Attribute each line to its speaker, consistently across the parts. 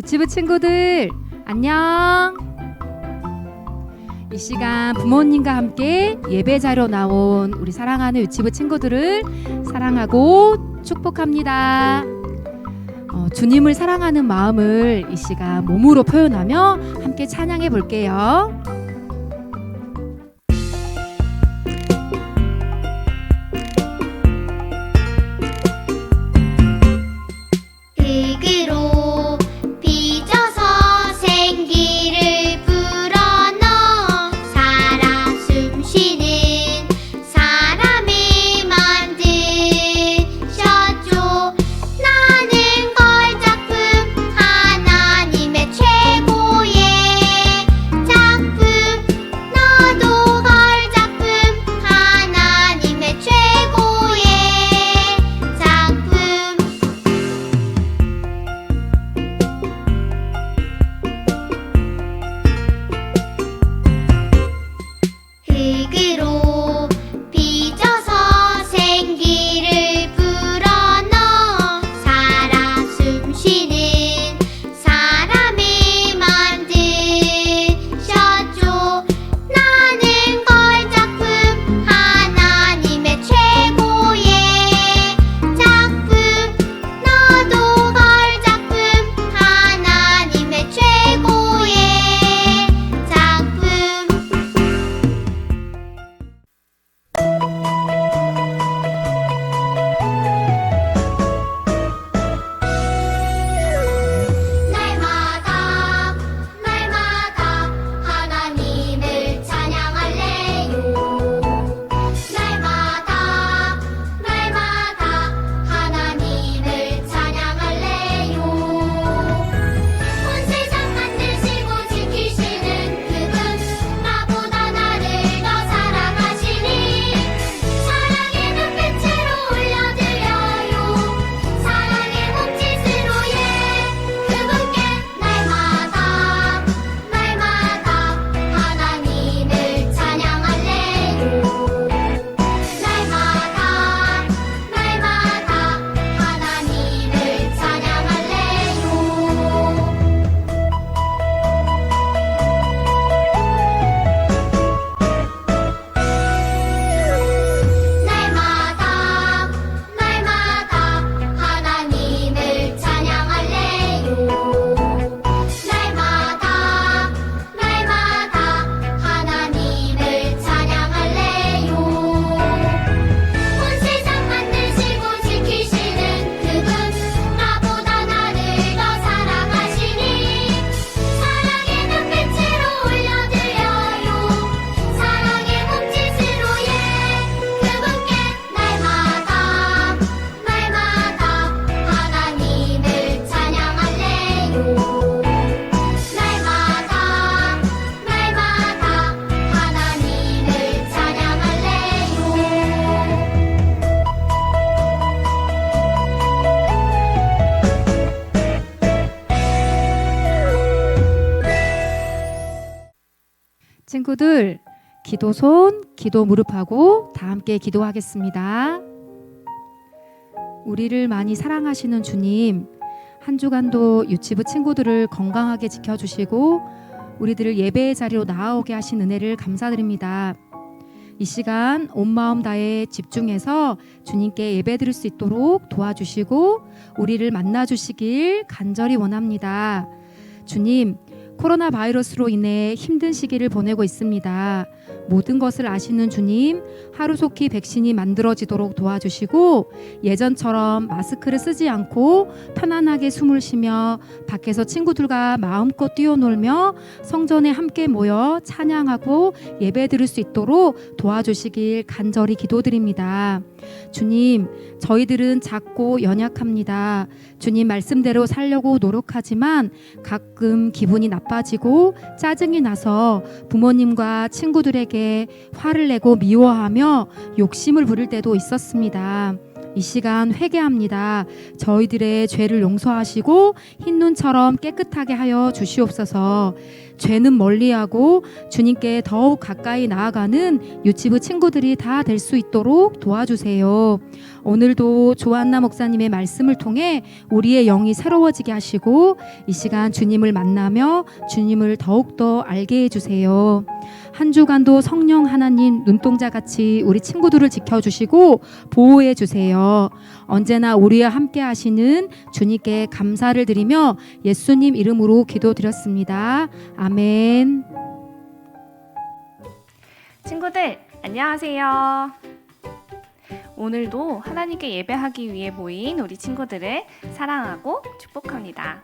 Speaker 1: 유치부 친구들 안녕. 이 시간 부모님과 함께 예배 자료 나온 우리 사랑하는 유치부 친구들을 사랑하고 축복합니다. 주님을 사랑하는 마음을 이 시간 몸으로 표현하며 함께 찬양해 볼게요.
Speaker 2: 흙으로 빚어서 생기를 불어넣어 살아 숨쉬는 사람이 만드셨죠. 나는 걸작품 하나님의 최고의 작품. 너도 걸작품 하나님의 최고의 작품. 흙으로 빚어서 생기를 불어넣어 살아 숨쉬는 사람이 만드셨죠. 나는 걸작품 하나님의 최고의 작품. 너도 걸작품 하나님의 최고의 작품. 날마다 날마다 하나님을 찬양할래요. 날마다 날마다 하나님을 찬양할래요. 온 세상 만드시고 지키시는 그분, 나보다 나를 더 사랑하시니 사랑의 눈빛으로 올려드려요. 사랑의 몸짓으로 그분께 날마다 날마다 하나님을 찬양할래요. 날마다 날마다 하나님을 찬양할래요. 날마다 날마다 하나님을 찬양할래요. 날마다 날마다 하나님을 찬양할래요. 온 세상 만드시고 지키시는 그분, 나보다 나를 더 사랑하시니 사랑의 눈빛으로 올려드려요. 사랑의 몸짓으로 그분께 날마다 날마다 하나님을 찬양할래요. 날마다 날마다 하나님을 찬양할래요.
Speaker 1: 친구들 기도 손, 기도 무릎하고 다 함께 기도하겠습니다. 우리를 많이 사랑하시는 주님, 한 주간도 유치부 친구들을 건강하게 지켜주시고 우리들을 예배의 자리로 나아오게 하신 은혜를 감사드립니다. 이 시간 온 마음 다해 집중해서 주님께 예배드릴 수 있도록 도와주시고 우리를 만나주시길 간절히 원합니다. 주님, 코로나 바이러스로 인해 힘든 시기를 보내고 있습니다. 모든 것을 아시는 주님, 하루속히 백신이 만들어지도록 도와주시고 예전처럼 마스크를 쓰지 않고 편안하게 숨을 쉬며 밖에서 친구들과 마음껏 뛰어놀며 성전에 함께 모여 찬양하고 예배드릴 수 있도록 도와주시길 간절히 기도드립니다. 주님, 저희들은 작고 연약합니다. 주님 말씀대로 살려고 노력하지만 가끔 기분이 나빠지고 짜증이 나서 부모님과 친구들에게 화를 내고 미워하며 욕심을 부릴 때도 있었습니다. 이 시간 회개합니다. 저희들의 죄를 용서하시고 흰 눈처럼 깨끗하게 하여 주시옵소서. 죄는 멀리하고 주님께 더욱 가까이 나아가는 유치부 친구들이 다 될 수 있도록 도와주세요. 오늘도 조한나 목사님의 말씀을 통해 우리의 영이 새로워지게 하시고 이 시간 주님을 만나며 주님을 더욱더 알게 해주세요. 한 주간도 성령 하나님 눈동자같이 우리 친구들을 지켜주시고 보호해 주세요. 언제나 우리와 함께 하시는 주님께 감사를 드리며 예수님 이름으로 기도드렸습니다. 아멘.
Speaker 3: 친구들, 안녕하세요. 오늘도 하나님께 예배하기 위해 모인 우리 친구들을 사랑하고 축복합니다.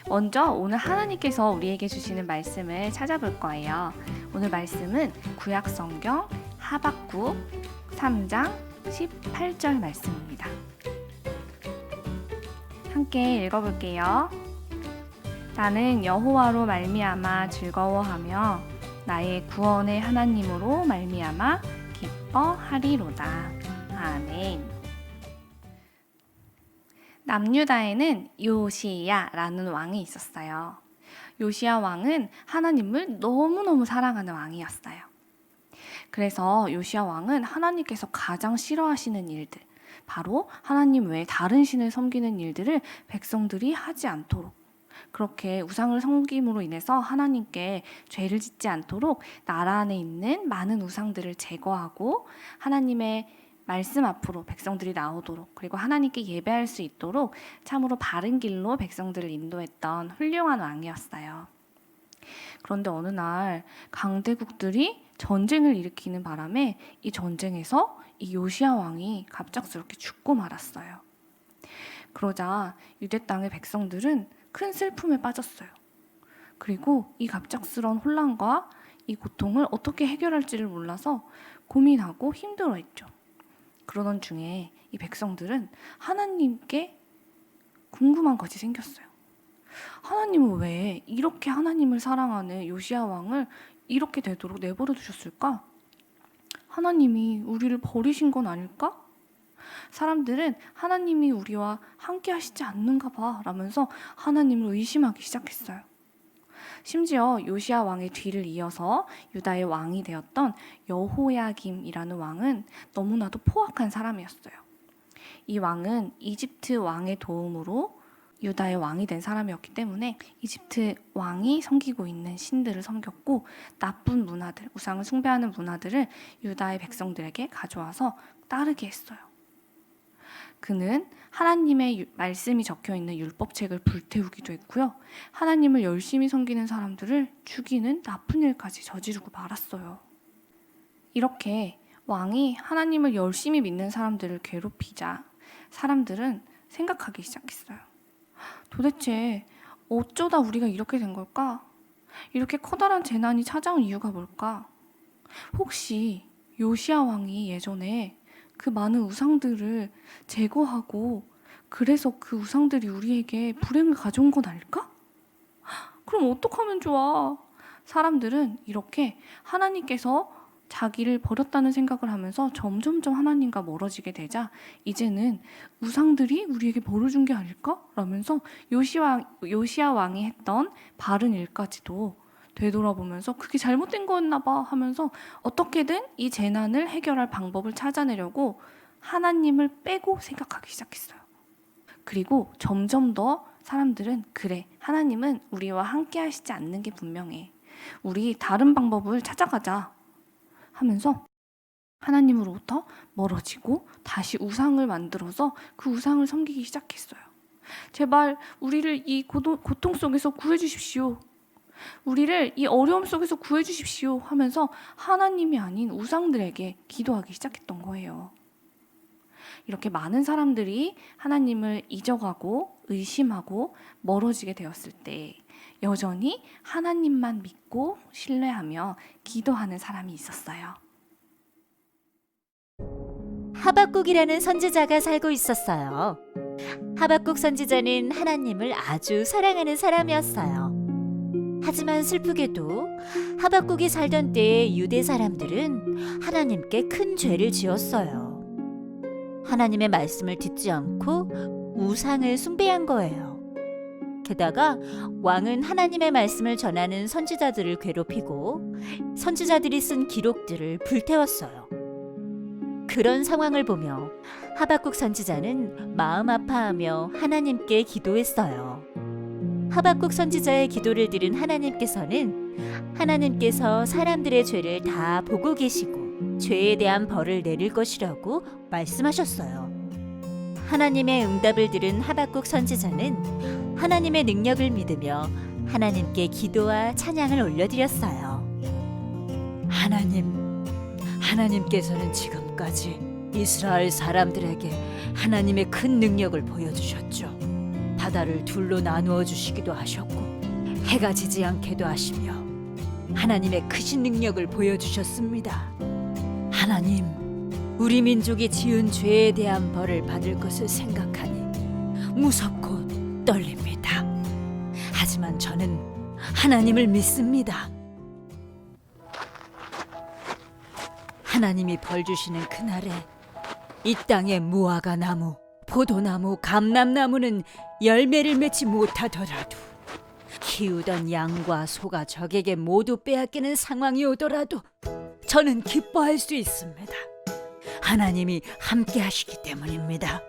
Speaker 3: 먼저 오늘 하나님께서 우리에게 주시는 말씀을 찾아볼 거예요. 오늘 말씀은 구약 성경 하박국 3장 18절 말씀입니다. 함께 읽어볼게요. 나는 여호와로 말미암아 즐거워하며 나의 구원의 하나님으로 말미암아 기뻐하리로다. 아멘. 남유다에는 요시야라는 왕이 있었어요. 요시야 왕은 하나님을 너무너무 사랑하는 왕이었어요. 그래서 요시야 왕은 하나님께서 가장 싫어하시는 일들, 바로 하나님 외에 다른 신을 섬기는 일들을 백성들이 하지 않도록, 그렇게 우상을 섬김으로 인해서 하나님께 죄를 짓지 않도록 나라 안에 있는 많은 우상들을 제거하고 하나님의 말씀 앞으로 백성들이 나오도록, 그리고 하나님께 예배할 수 있도록 참으로 바른 길로 백성들을 인도했던 훌륭한 왕이었어요. 그런데 어느 날 강대국들이 전쟁을 일으키는 바람에 이 전쟁에서 이 요시야 왕이 갑작스럽게 죽고 말았어요. 그러자 유대 땅의 백성들은 큰 슬픔에 빠졌어요. 그리고 이 갑작스러운 혼란과 이 고통을 어떻게 해결할지를 몰라서 고민하고 힘들어했죠. 그러던 중에 이 백성들은 하나님께 궁금한 것이 생겼어요. 하나님은 왜 이렇게 하나님을 사랑하는 요시야 왕을 이렇게 되도록 내버려 두셨을까? 하나님이 우리를 버리신 건 아닐까? 사람들은 하나님이 우리와 함께 하시지 않는가 봐 라면서 하나님을 의심하기 시작했어요. 심지어 요시야 왕의 뒤를 이어서 유다의 왕이 되었던 여호야김이라는 왕은 너무나도 포악한 사람이었어요. 이 왕은 이집트 왕의 도움으로 유다의 왕이 된 사람이었기 때문에 이집트 왕이 섬기고 있는 신들을 섬겼고 나쁜 문화들, 우상을 숭배하는 문화들을 유다의 백성들에게 가져와서 따르게 했어요. 그는 하나님의 말씀이 적혀있는 율법책을 불태우기도 했고요. 하나님을 열심히 섬기는 사람들을 죽이는 나쁜 일까지 저지르고 말았어요. 이렇게 왕이 하나님을 열심히 믿는 사람들을 괴롭히자 사람들은 생각하기 시작했어요. 도대체 어쩌다 우리가 이렇게 된 걸까? 이렇게 커다란 재난이 찾아온 이유가 뭘까? 혹시 요시야 왕이 예전에 그 많은 우상들을 제거하고 그래서 그 우상들이 우리에게 불행을 가져온 건 아닐까? 그럼 어떡하면 좋아? 사람들은 이렇게 하나님께서 자기를 버렸다는 생각을 하면서 점점점 하나님과 멀어지게 되자 이제는 우상들이 우리에게 벌을 준 게 아닐까? 라면서 요시야 왕이 했던 바른 일까지도 되돌아보면서 그게 잘못된 거였나 봐 하면서 어떻게든 이 재난을 해결할 방법을 찾아내려고 하나님을 빼고 생각하기 시작했어요. 그리고 점점 더 사람들은 그래, 하나님은 우리와 함께 하시지 않는 게 분명해. 우리 다른 방법을 찾아가자 하면서 하나님으로부터 멀어지고 다시 우상을 만들어서 그 우상을 섬기기 시작했어요. 제발 우리를 이 고통 속에서 구해주십시오. 우리를 이 어려움 속에서 구해주십시오 하면서 하나님이 아닌 우상들에게 기도하기 시작했던 거예요. 이렇게 많은 사람들이 하나님을 잊어가고 의심하고 멀어지게 되었을 때 여전히 하나님만 믿고 신뢰하며 기도하는 사람이 있었어요.
Speaker 4: 하박국이라는 선지자가 살고 있었어요. 하박국 선지자는 하나님을 아주 사랑하는 사람이었어요. 하지만 슬프게도 하박국이 살던 때의 유대 사람들은 하나님께 큰 죄를 지었어요. 하나님의 말씀을 듣지 않고 우상을 숭배한 거예요. 게다가 왕은 하나님의 말씀을 전하는 선지자들을 괴롭히고 선지자들이 쓴 기록들을 불태웠어요. 그런 상황을 보며 하박국 선지자는 마음 아파하며 하나님께 기도했어요. 하박국 선지자의 기도를 들은 하나님께서는 하나님께서 사람들의 죄를 다 보고 계시고 죄에 대한 벌을 내릴 것이라고 말씀하셨어요. 하나님의 응답을 들은 하박국 선지자는 하나님의 능력을 믿으며 하나님께 기도와 찬양을 올려드렸어요.
Speaker 5: 하나님께서는 지금까지 이스라엘 사람들에게 하나님의 큰 능력을 보여주셨죠. 바다를 둘로 나누어 주시기도 하셨고 해가 지지 않게도 하시며 하나님의 크신 능력을 보여주셨습니다. 하나님, 우리 민족이 지은 죄에 대한 벌을 받을 것을 생각하니 무섭고 떨립니다. 하지만 저는 하나님을 믿습니다. 하나님이 벌 주시는 그날에 이 땅의 무화과 나무, 포도나무, 감람나무는 열매를 맺지 못하더라도 키우던 양과 소가 적에게 모두 빼앗기는 상황이 오더라도 저는 기뻐할 수 있습니다. 하나님이 함께 하시기 때문입니다.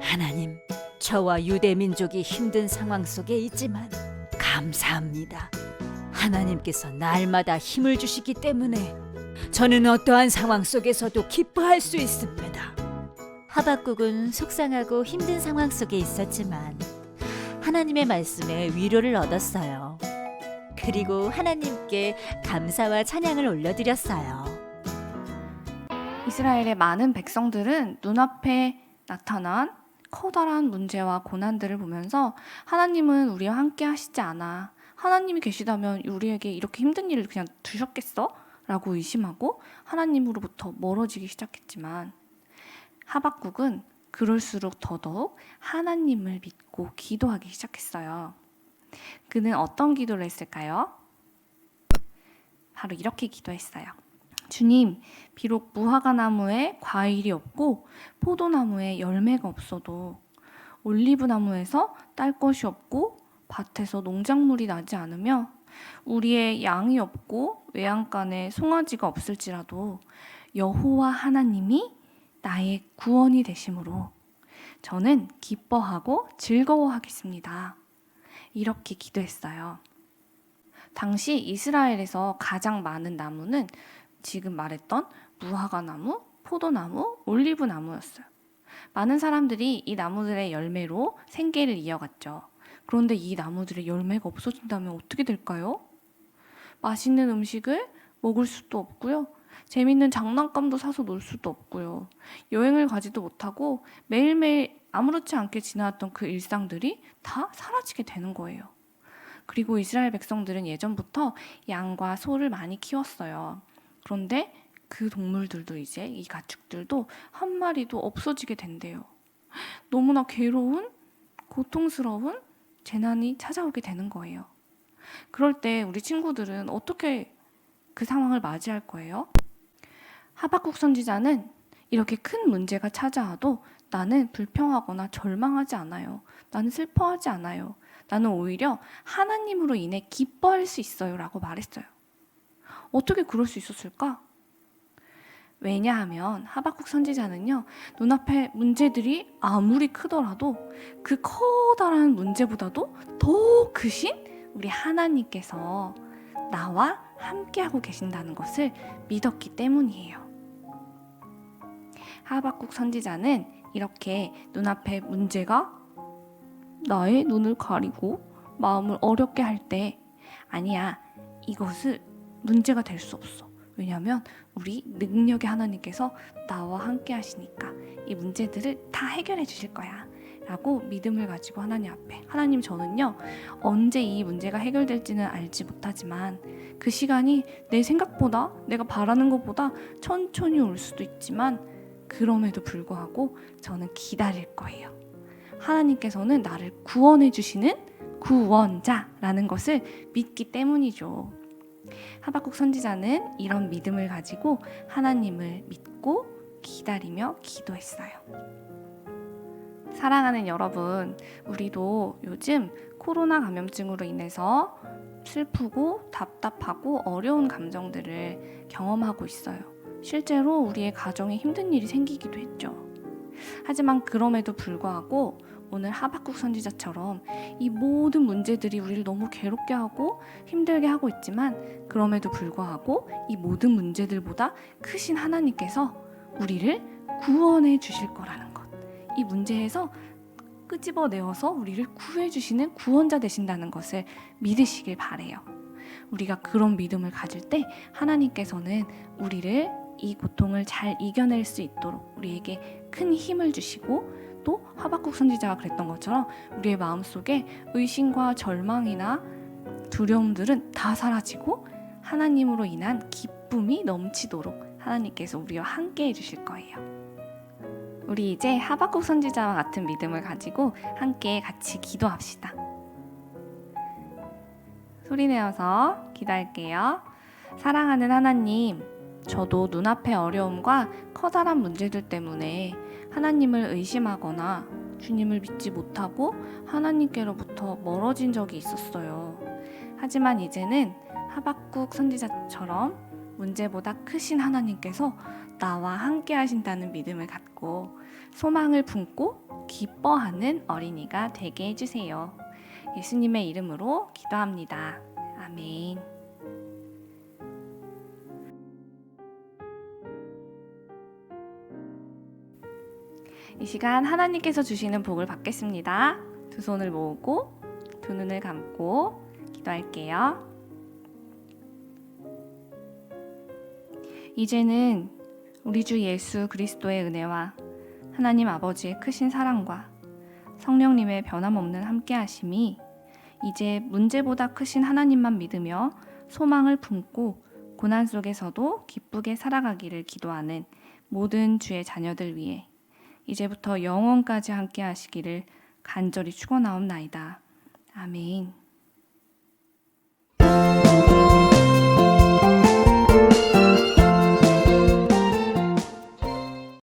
Speaker 5: 하나님, 저와 유대 민족이 힘든 상황 속에 있지만 감사합니다. 하나님께서 날마다 힘을 주시기 때문에 저는 어떠한 상황 속에서도 기뻐할 수 있습니다.
Speaker 4: 하박국은 속상하고 힘든 상황 속에 있었지만 하나님의 말씀에 위로를 얻었어요. 그리고 하나님께 감사와 찬양을 올려드렸어요.
Speaker 3: 이스라엘의 많은 백성들은 눈앞에 나타난 커다란 문제와 고난들을 보면서 하나님은 우리와 함께 하시지 않아. 하나님이 계시다면 우리에게 이렇게 힘든 일을 그냥 두셨겠어? 라고 의심하고 하나님으로부터 멀어지기 시작했지만 하박국은 그럴수록 더더욱 하나님을 믿고 기도하기 시작했어요. 그는 어떤 기도를 했을까요? 바로 이렇게 기도했어요. 주님, 비록 무화과 나무에 과일이 없고 포도나무에 열매가 없어도 올리브 나무에서 딸 것이 없고 밭에서 농작물이 나지 않으며 우리의 양이 없고 외양간에 송아지가 없을지라도 여호와 하나님이 나의 구원이 되심으로 저는 기뻐하고 즐거워하겠습니다. 이렇게 기도했어요. 당시 이스라엘에서 가장 많은 나무는 지금 말했던 무화과 나무, 포도나무, 올리브 나무였어요. 많은 사람들이 이 나무들의 열매로 생계를 이어갔죠. 그런데 이 나무들의 열매가 없어진다면 어떻게 될까요? 맛있는 음식을 먹을 수도 없고요. 재밌는 장난감도 사서 놀 수도 없고요. 여행을 가지도 못하고 매일매일 아무렇지 않게 지나왔던 그 일상들이 다 사라지게 되는 거예요. 그리고 이스라엘 백성들은 예전부터 양과 소를 많이 키웠어요. 그런데 그 동물들도 이제 이 가축들도 한 마리도 없어지게 된대요. 너무나 괴로운, 고통스러운 재난이 찾아오게 되는 거예요. 그럴 때 우리 친구들은 어떻게 그 상황을 맞이할 거예요? 하박국 선지자는 이렇게 큰 문제가 찾아와도 나는 불평하거나 절망하지 않아요. 나는 슬퍼하지 않아요. 나는 오히려 하나님으로 인해 기뻐할 수 있어요 라고 말했어요. 어떻게 그럴 수 있었을까? 왜냐하면 하박국 선지자는요, 눈앞에 문제들이 아무리 크더라도 그 커다란 문제보다도 더 크신 우리 하나님께서 나와 함께하고 계신다는 것을 믿었기 때문이에요. 하박국 선지자는 이렇게 눈앞에 문제가 나의 눈을 가리고 마음을 어렵게 할 때 아니야, 이것을 문제가 될 수 없어. 왜냐하면 우리 능력의 하나님께서 나와 함께 하시니까 이 문제들을 다 해결해 주실 거야 라고 믿음을 가지고 하나님 앞에, 하나님, 저는요 언제 이 문제가 해결될지는 알지 못하지만 그 시간이 내 생각보다, 내가 바라는 것보다 천천히 올 수도 있지만 그럼에도 불구하고 저는 기다릴 거예요. 하나님께서는 나를 구원해 주시는 구원자라는 것을 믿기 때문이죠. 하박국 선지자는 이런 믿음을 가지고 하나님을 믿고 기다리며 기도했어요. 사랑하는 여러분, 우리도 요즘 코로나 감염증으로 인해서 슬프고 답답하고 어려운 감정들을 경험하고 있어요. 실제로 우리의 가정에 힘든 일이 생기기도 했죠. 하지만 그럼에도 불구하고 오늘 하박국 선지자처럼 이 모든 문제들이 우리를 너무 괴롭게 하고 힘들게 하고 있지만 그럼에도 불구하고 이 모든 문제들보다 크신 하나님께서 우리를 구원해 주실 거라는 것. 이 문제에서 끄집어내어서 우리를 구해 주시는 구원자 되신다는 것을 믿으시길 바래요. 우리가 그런 믿음을 가질 때 하나님께서는 우리를 이 고통을 잘 이겨낼 수 있도록 우리에게 큰 힘을 주시고 또 하박국 선지자가 그랬던 것처럼 우리의 마음속에 의심과 절망이나 두려움들은 다 사라지고 하나님으로 인한 기쁨이 넘치도록 하나님께서 우리와 함께 해주실 거예요. 우리 이제 하박국 선지자와 같은 믿음을 가지고 함께 같이 기도합시다. 소리내어서 기도할게요. 사랑하는 하나님, 저도 눈앞의 어려움과 커다란 문제들 때문에 하나님을 의심하거나 주님을 믿지 못하고 하나님께로부터 멀어진 적이 있었어요. 하지만 이제는 하박국 선지자처럼 문제보다 크신 하나님께서 나와 함께 하신다는 믿음을 갖고 소망을 품고 기뻐하는 어린이가 되게 해주세요. 예수님의 이름으로 기도합니다. 아멘. 이 시간 하나님께서 주시는 복을 받겠습니다. 두 손을 모으고 두 눈을 감고 기도할게요. 이제는 우리 주 예수 그리스도의 은혜와 하나님 아버지의 크신 사랑과 성령님의 변함없는 함께하심이 이제 문제보다 크신 하나님만 믿으며 소망을 품고 고난 속에서도 기쁘게 살아가기를 기도하는 모든 주의 자녀들 위해 이제부터 영원까지 함께 하시기를 간절히 축원하옵나이다. 아멘.